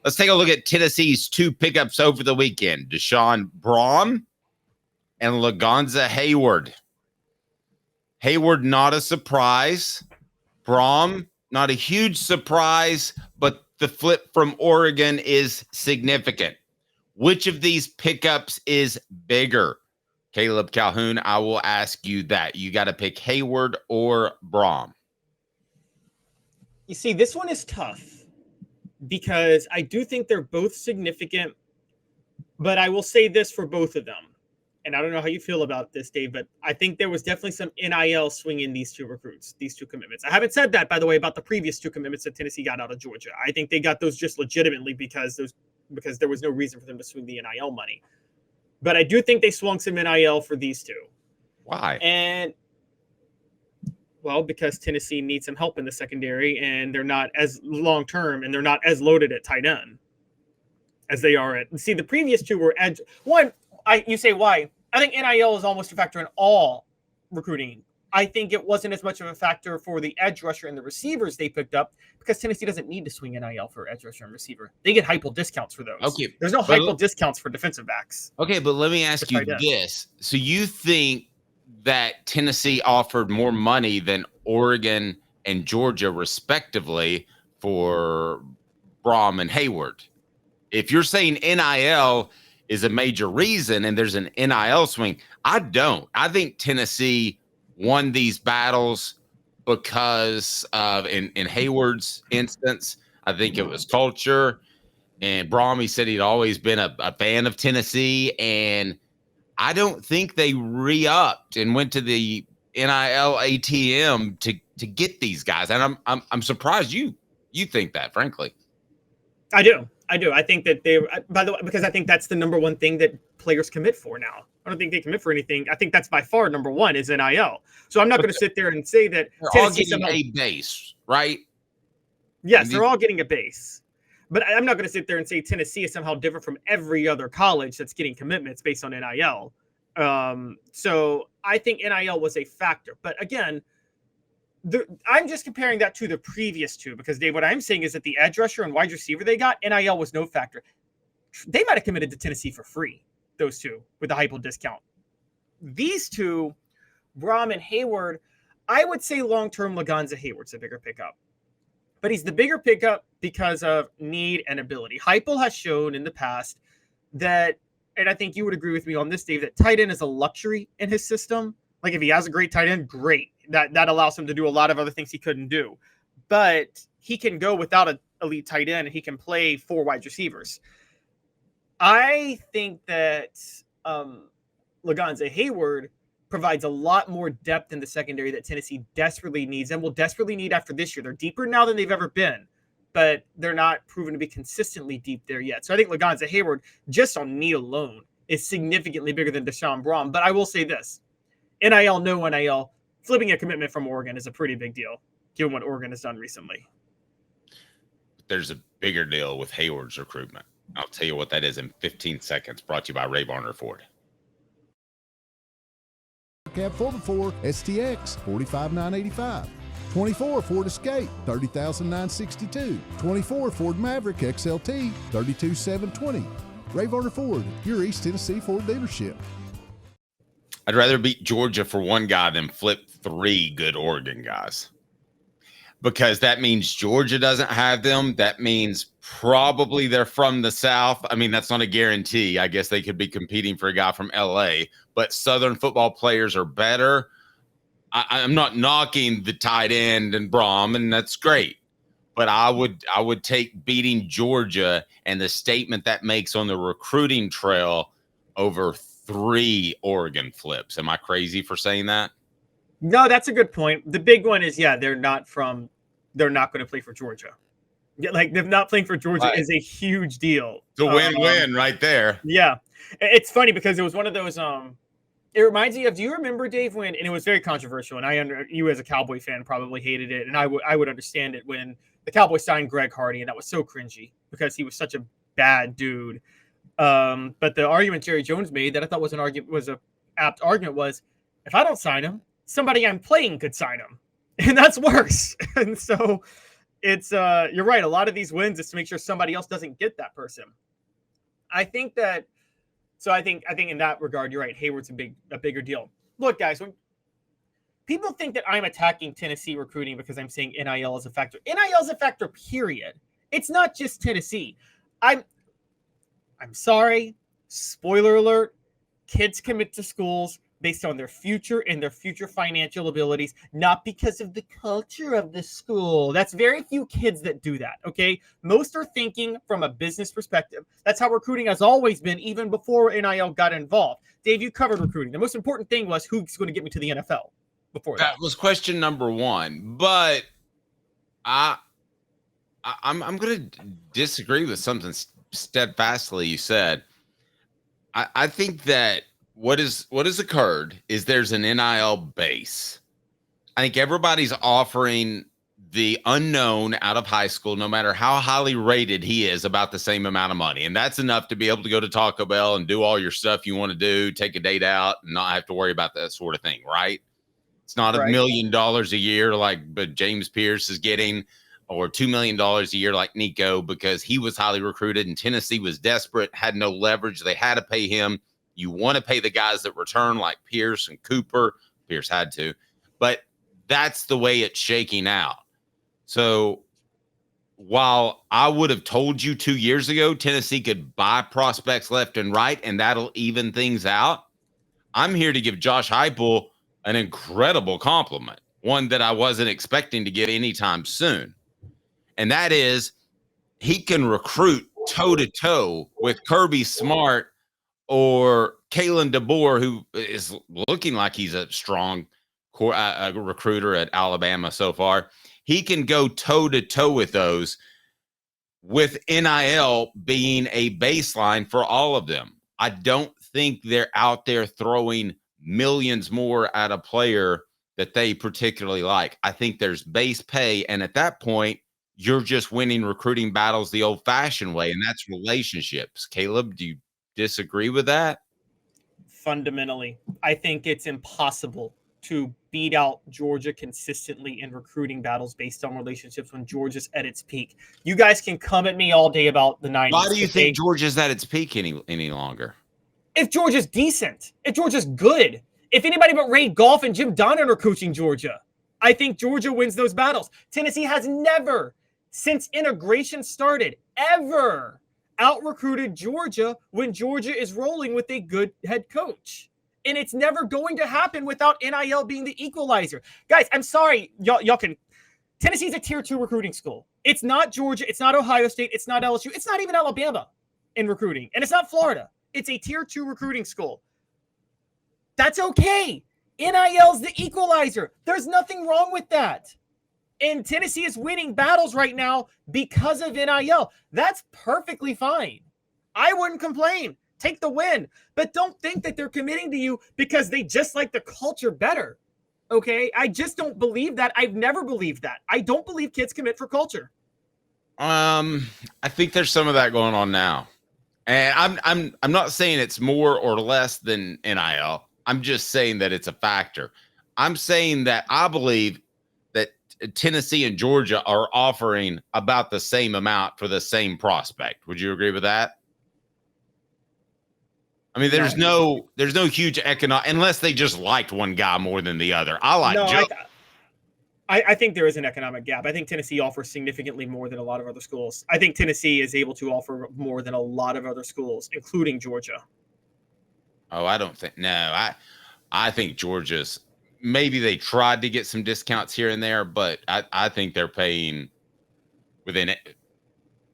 Let's take a look at Tennessee's 2 pickups over the weekend. Da'Saahn Brame and Lagonza Hayward. Hayward, not a surprise. Brame, not a huge surprise, but the flip from Oregon is significant. Which of these pickups is bigger? Caleb Calhoun, I will ask you that. You got to pick Hayward or Brame. You see, this one is tough because I do think they're both significant, but I will say this for both of them. And I don't know how you feel about this, Dave, but I think there was definitely some NIL swing in these 2 recruits, these 2 commitments. I haven't said that, by the way, about the previous 2 commitments that Tennessee got out of Georgia. I think they got those just legitimately because there was no reason for them to swing the NIL money. But I do think they swung some NIL for these 2. Why? And, well, because Tennessee needs some help in the secondary, and they're not as long-term, and they're not as loaded at tight end as they are at. See, the previous 2 were edge. You say why? I think NIL is almost a factor in all recruiting. I think it wasn't as much of a factor for the edge rusher and the receivers they picked up because Tennessee doesn't need to swing NIL for edge rusher and receiver. They get Heupel discounts for those. Okay. There's no Heupel discounts for defensive backs. Okay, but let me ask you this. So you think that Tennessee offered more money than Oregon and Georgia, respectively, for Brame and Hayward? If you're saying NIL is a major reason and there's an NIL swing, I don't. I think Tennessee won these battles because of, in Hayward's instance, I think it was culture. And Brame said he'd always been a fan of Tennessee. And I don't think they re-upped and went to the NIL ATM to get these guys. And I'm surprised you think that, frankly. I do. I think that by the way, because I think that's the number one thing that players commit for now. I don't think they commit for anything. I think that's by far number one is NIL. So I'm not going to sit there and say that they're all getting a base, right? Yes, they're all getting a base. But I'm not going to sit there and say Tennessee is somehow different from every other college that's getting commitments based on NIL. So I think NIL was a factor. But again, I'm just comparing that to the previous 2 because, Dave, what I'm saying is that the edge rusher and wide receiver they got, NIL was no factor. They might have committed to Tennessee for free, those 2, with the Heupel discount. These 2, Brame and Hayward, I would say long-term Lagonza Hayward's a bigger pickup. But he's the bigger pickup because of need and ability. Heupel has shown in the past that, and I think you would agree with me on this, Dave, that tight end is a luxury in his system. Like if he has a great tight end, great. That allows him to do a lot of other things he couldn't do. But he can go without an elite tight end, and he can play 4 wide receivers. I think that Lagonza Hayward provides a lot more depth in the secondary that Tennessee desperately needs and will desperately need after this year. They're deeper now than they've ever been, but they're not proven to be consistently deep there yet. So I think Lagonza Hayward, just on need alone, is significantly bigger than Da'Saahn Brame. But I will say this, NIL, no NIL, flipping a commitment from Oregon is a pretty big deal, given what Oregon has done recently. There's a bigger deal with Hayward's recruitment. I'll tell you what that is in 15 seconds. Brought to you by Varner Ford. Cab 4x4 STX, $45,985. 24 Ford Escape, $30,962. 24 Ford Maverick XLT, $32,720. Varner Ford, your East Tennessee Ford dealership. I'd rather beat Georgia for one guy than flip 3 good Oregon guys. Because that means Georgia doesn't have them. That means probably they're from the South. I mean, that's not a guarantee. I guess they could be competing for a guy from L.A., but Southern football players are better. I'm not knocking the tight end and Brame, and that's great. But I would take beating Georgia and the statement that makes on the recruiting trail over 3 Oregon flips. Am I crazy for saying that? No, that's a good point. The big one is, they're not going to play for Georgia. Yeah, like them not playing for Georgia is a huge deal. It's a win-win right there. Yeah. It's funny because it was one of those, it reminds me of, do you remember, Dave, when, and it was very controversial, and you as a Cowboy fan probably hated it, and I would understand it when the Cowboys signed Greg Hardy, and that was so cringy because he was such a bad dude. But the argument Jerry Jones made that I thought was an apt argument was, if I don't sign him, somebody I'm playing could sign him. And that's worse. And so it's you're right. A lot of these wins is to make sure somebody else doesn't get that person. I think in that regard, you're right. Hayward's a bigger deal. Look, guys, when people think that I'm attacking Tennessee recruiting because I'm saying NIL is a factor. NIL is a factor, period. It's not just Tennessee. I'm sorry. Spoiler alert. Kids commit to schools based on their future and their future financial abilities, not because of the culture of the school. That's very few kids that do that, okay? Most are thinking from a business perspective. That's how recruiting has always been, even before NIL got involved. Dave, you covered recruiting. The most important thing was who's going to get me to the NFL before that. That was question number one, but I'm going to disagree with something steadfastly you said. I think that what has occurred is there's an NIL base. I think everybody's offering the unknown out of high school, no matter how highly rated he is, about the same amount of money. And that's enough to be able to go to Taco Bell and do all your stuff you want to do, take a date out, and not have to worry about that sort of thing, right? It's not $1 million a year but James Pierce is getting, or $2 million a year like Nico, because he was highly recruited and Tennessee was desperate, had no leverage. They had to pay him. You want to pay the guys that return like Pierce and Cooper. Pierce had to, but that's the way it's shaking out. So while I would have told you 2 years ago, Tennessee could buy prospects left and right, and that'll even things out, I'm here to give Josh Heupel an incredible compliment, one that I wasn't expecting to get anytime soon. And that is he can recruit toe-to-toe with Kirby Smart or Kalen DeBoer, who is looking like he's a strong recruiter at Alabama so far. He can go toe-to-toe with those, with NIL being a baseline for all of them. I don't think they're out there throwing millions more at a player that they particularly like. I think there's base pay, and at that point, you're just winning recruiting battles the old-fashioned way, and that's relationships. Caleb, do you disagree with that? Fundamentally, I think it's impossible to beat out Georgia consistently in recruiting battles based on relationships when Georgia's at its peak. You guys can come at me all day about the 90s. Why do you think Georgia's at its peak any longer? If Georgia's decent, if Georgia's good, if anybody but Ray Goff and Jim Donnan are coaching Georgia, I think Georgia wins those battles. Tennessee has never, since integration started, ever out-recruited Georgia when Georgia is rolling with a good head coach. And it's never going to happen without NIL being the equalizer. Guys, I'm sorry. Y'all can. Tennessee's a tier 2 recruiting school. It's not Georgia. It's not Ohio State. It's not LSU. It's not even Alabama in recruiting. And it's not Florida. It's a tier 2 recruiting school. That's okay. NIL's the equalizer. There's nothing wrong with that. And Tennessee is winning battles right now because of NIL. That's perfectly fine. I wouldn't complain. Take the win. But don't think that they're committing to you because they just like the culture better. Okay? I just don't believe that. I've never believed that. I don't believe kids commit for culture. I think there's some of that going on now. And I'm not saying it's more or less than NIL. I'm just saying that it's a factor. I'm saying that I believe that Tennessee and Georgia are offering about the same amount for the same prospect. Would you agree with that? I mean, there's no huge economic, unless they just liked one guy more than the other. I think there is an economic gap. I think Tennessee offers significantly more than a lot of other schools. I think Tennessee is able to offer more than a lot of other schools, including Georgia. Oh, I don't think. No, I think Georgia's, maybe they tried to get some discounts here and there, but I think they're paying within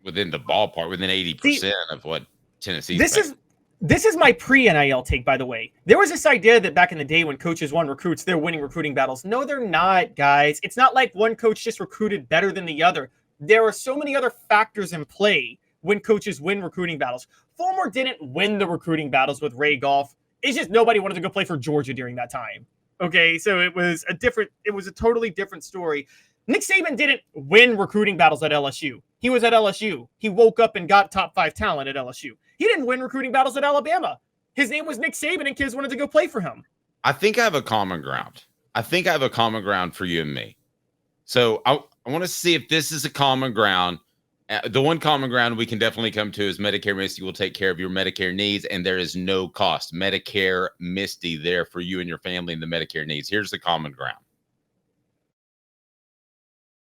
the ballpark, within 80% of what Tennessee's paying. This is my pre-NIL take, by the way. There was this idea that back in the day when coaches won recruits, they're winning recruiting battles. No, they're not, guys. It's not like one coach just recruited better than the other. There are so many other factors in play when coaches win recruiting battles. Fulmer didn't win the recruiting battles with Ray Goff. It's just nobody wanted to go play for Georgia during that time. Okay, so it was a totally different story. Nick Saban didn't win recruiting battles at LSU. He was at LSU. He woke up and got top 5 talent at LSU. He didn't win recruiting battles at Alabama. His name was Nick Saban, and kids wanted to go play for him. I think I have a common ground. I think I have a common ground for you and me. So I I want to see if this is a common ground. The one common ground we can definitely come to is Medicare Misty will take care of your Medicare needs, and there is no cost. Medicare Misty there for you and your family and the Medicare needs. Here's the common ground.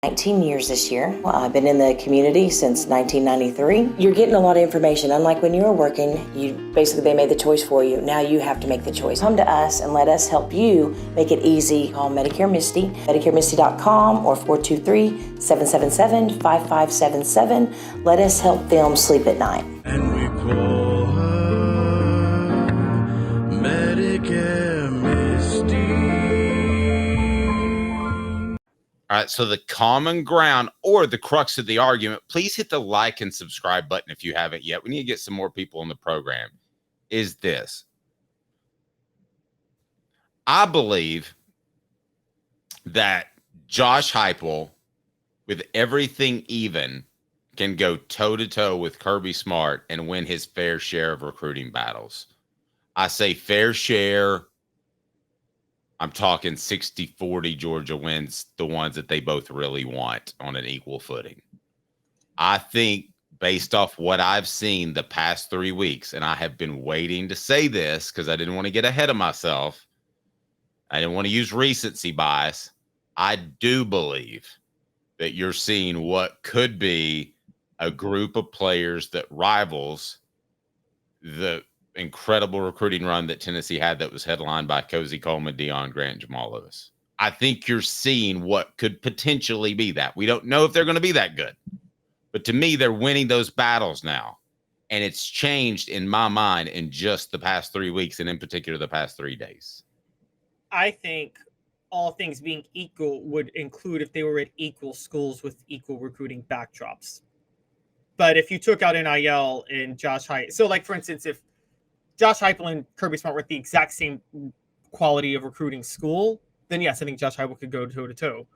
19 years this year. Well, I've been in the community since 1993. You're getting a lot of information. Unlike when you were working, they made the choice for you. Now you have to make the choice. Come to us and let us help you make it easy. Call Medicare Misty, MedicareMisty.com or 423-777-5577. Let us help them sleep at night. And we call her Medicare Misty. All right, so the common ground or the crux of the argument, please hit the like and subscribe button if you haven't yet. We need to get some more people in the program. Is this. I believe that Josh Heupel, with everything even, can go toe-to-toe with Kirby Smart and win his fair share of recruiting battles. I say fair share. I'm talking 60-40 Georgia wins the ones that they both really want on an equal footing. I think based off what I've seen the past 3 weeks, and I have been waiting to say this because I didn't want to get ahead of myself. I didn't want to use recency bias. I do believe that you're seeing what could be a group of players that rivals the incredible recruiting run that Tennessee had that was headlined by Cozy Coleman, Deion Grant, and Jamal Lewis. I think you're seeing what could potentially be that. We don't know if they're going to be that good. But to me, they're winning those battles now. And it's changed in my mind in just the past 3 weeks, and in particular the past 3 days. I think all things being equal would include if they were at equal schools with equal recruiting backdrops. But if you took out NIL and Josh Heupel, so like for instance, if Josh Heupel and Kirby Smart were at the exact same quality of recruiting school, then yes, I think Josh Heupel could go toe-to-toe.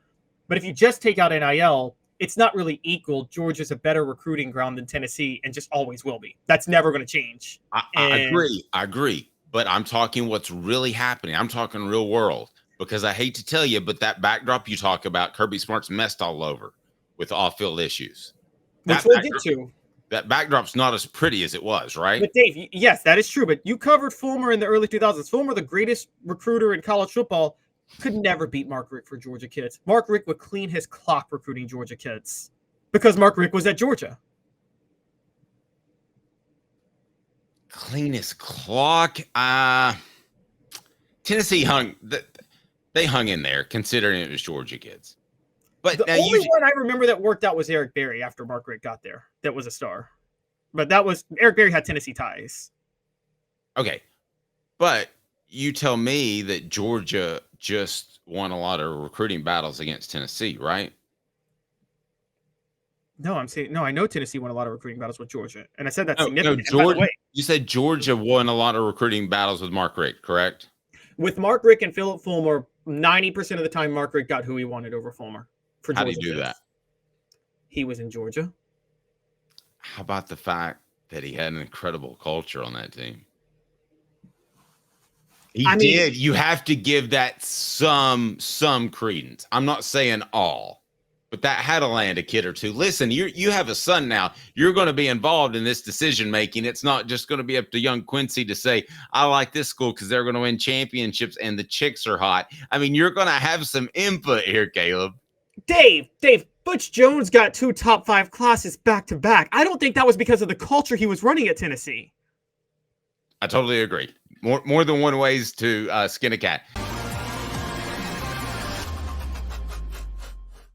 But if you just take out NIL, it's not really equal. Georgia's a better recruiting ground than Tennessee and just always will be. That's never going to change. I agree. But I'm talking what's really happening. I'm talking real world because I hate to tell you, but that backdrop you talk about, Kirby Smart's messed all over with off-field issues. Which we'll get to. That backdrop's not as pretty as it was, right? But Dave, yes, that is true. But you covered Fulmer in the early 2000s. Fulmer, the greatest recruiter in college football, could never beat Mark Richt for Georgia kids. Mark Richt would clean his clock recruiting Georgia kids because Mark Richt was at Georgia. Clean his clock. Tennessee they hung in there considering it was Georgia kids. But the only one I remember that worked out was Eric Berry after Mark Richt got there. That was a star. But that was Eric Berry had Tennessee ties. Okay. But you tell me that Georgia just won a lot of recruiting battles against Tennessee, right? No, I know Tennessee won a lot of recruiting battles with Georgia. And I said that's significant. No, Georgia, you said Georgia won a lot of recruiting battles with Mark Richt, correct? With Mark Richt and Philip Fulmer, 90% of the time Mark Richt got who he wanted over Fulmer. How did he do that? He was in Georgia. How about the fact that he had an incredible culture on that team? He did. You have to give that some credence. I'm not saying all, but that had to land a kid or two. Listen, you have a son now. You're going to be involved in this decision making. It's not just going to be up to young Quincy to say, I like this school because they're going to win championships and the chicks are hot. I mean, you're going to have some input here, Caleb. Dave, Butch Jones got 2 top 5 classes back to back. I don't think that was because of the culture he was running at Tennessee. I totally agree. More than one ways to skin a cat.